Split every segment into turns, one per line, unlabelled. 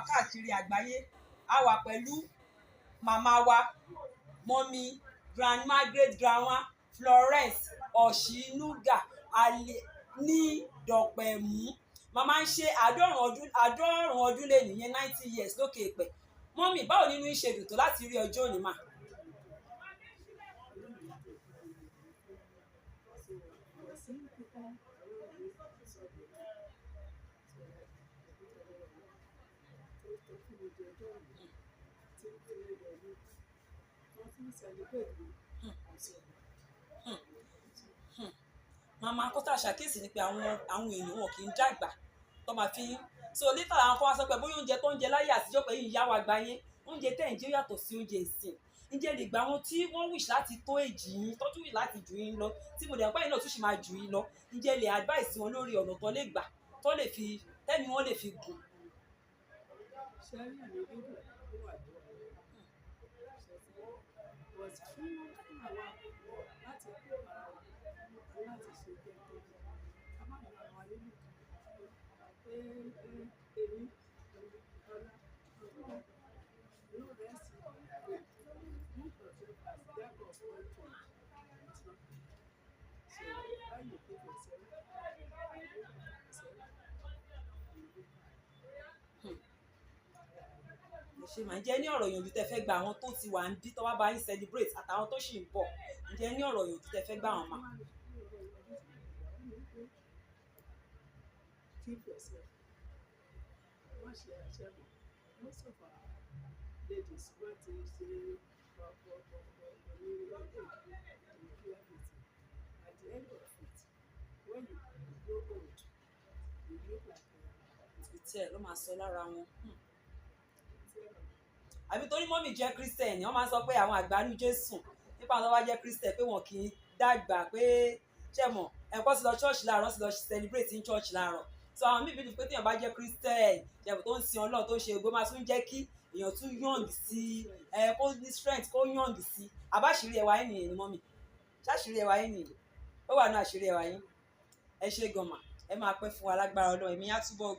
káàkiri àgbáyé. A wà pẹ̀lú màmá wa mọ́mí grandma great grandma Florence Olayemi Osinuga ní Dopemu. Màmá ń ṣe àádọ́rùn ọdún lé nìyẹn 90 years lókè èpẹ̀. Mọ́mí, báwo nínú ìṣe dùn tó láti rí ọjọ́ òní mà? Màmá kó tá a ṣàkíyèsí ni pé àwọn èèyàn wọn kì í dàgbà tó máa fi so lítà àwọn kan wá sọ pé bóyá oúnjẹ tó ń jẹ láyé àtijọ́ pé yìí yá wa gbáyé oúnjẹ tẹ̀ ń jẹ́ yàtọ̀ sí oúnjẹ ìsìn. Ǹjẹ́ lè gba àwọn tí wọ́n wish láti tó èjì yín tó tún wish láti jù yín lọ tí mo dẹ̀ pé yín náà tún ṣì máa jù yín lọ. Ǹjẹ́ lè advice wọn lórí ọ̀nà tó lè gbà tó lè fi tẹ́mi wọn lè fi gùn. Ṣe máa jẹ́ ní ọ̀rọ̀ ìyànjú tẹ́ fẹ́ gba àwọn tó ti wà ń bí tó wá bá yín celebrate àtàwọn tó ṣì ń bọ̀. Ǹjẹ́ ní ọ̀rọ̀ ìyànjú tẹ́ fẹ́ gbà wọ́n mà?
Keep yourself. Wash your chair. Most of our ladies want to say, at the end of it, when you grow old, you look like
ìtẹ́ ló máa sọ lára wọn. Àbí torí mọ́mì jẹ́ Christian wọ́n máa ń sọ pé àwọn àgbánu Jésù nípa àwọn tó bá jẹ́ Christian pé wọn kì í dàgbà pé ṣé mọ̀ ẹ̀kọ́ sí lọ church láàárọ̀ sí lọ celebrate in church láàárọ̀. So àwọn míì bíi pé téèyàn bá jẹ́ Christian jẹ̀bù tó ń sin Ọlọ́run tó ń ṣe ògbó máa tún jẹ́ kí èèyàn tún young sí kó ní strength kó young sí. Àbáṣírí ẹwà yín nìyẹn ni mọ́mì ṣáṣírí ẹwà yín nìyẹn ó wà ní àṣírí ẹwà yín. Ẹ ṣé gan mà ẹ máa pẹ́ fún wa lágbára Ọlọ́run èmi á túbọ̀ gùn.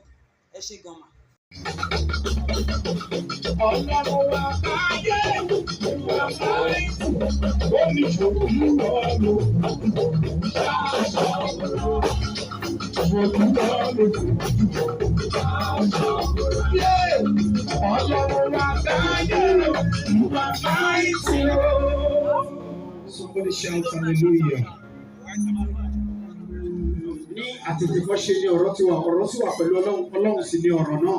Ẹ ṣé gan mà.
Ọlọ́run wa káyé ìwà láì oníṣòwò lọ́lọ́ ṣáṣọ Ọlọ́run wa káyé ìwà láì tí ó. Somebody shout hallelujah. Àtètè kọ́ ṣe ni ọ̀rọ̀ ti wà pẹ̀lú Ọlọ́run sì ni ọ̀rọ̀ náà.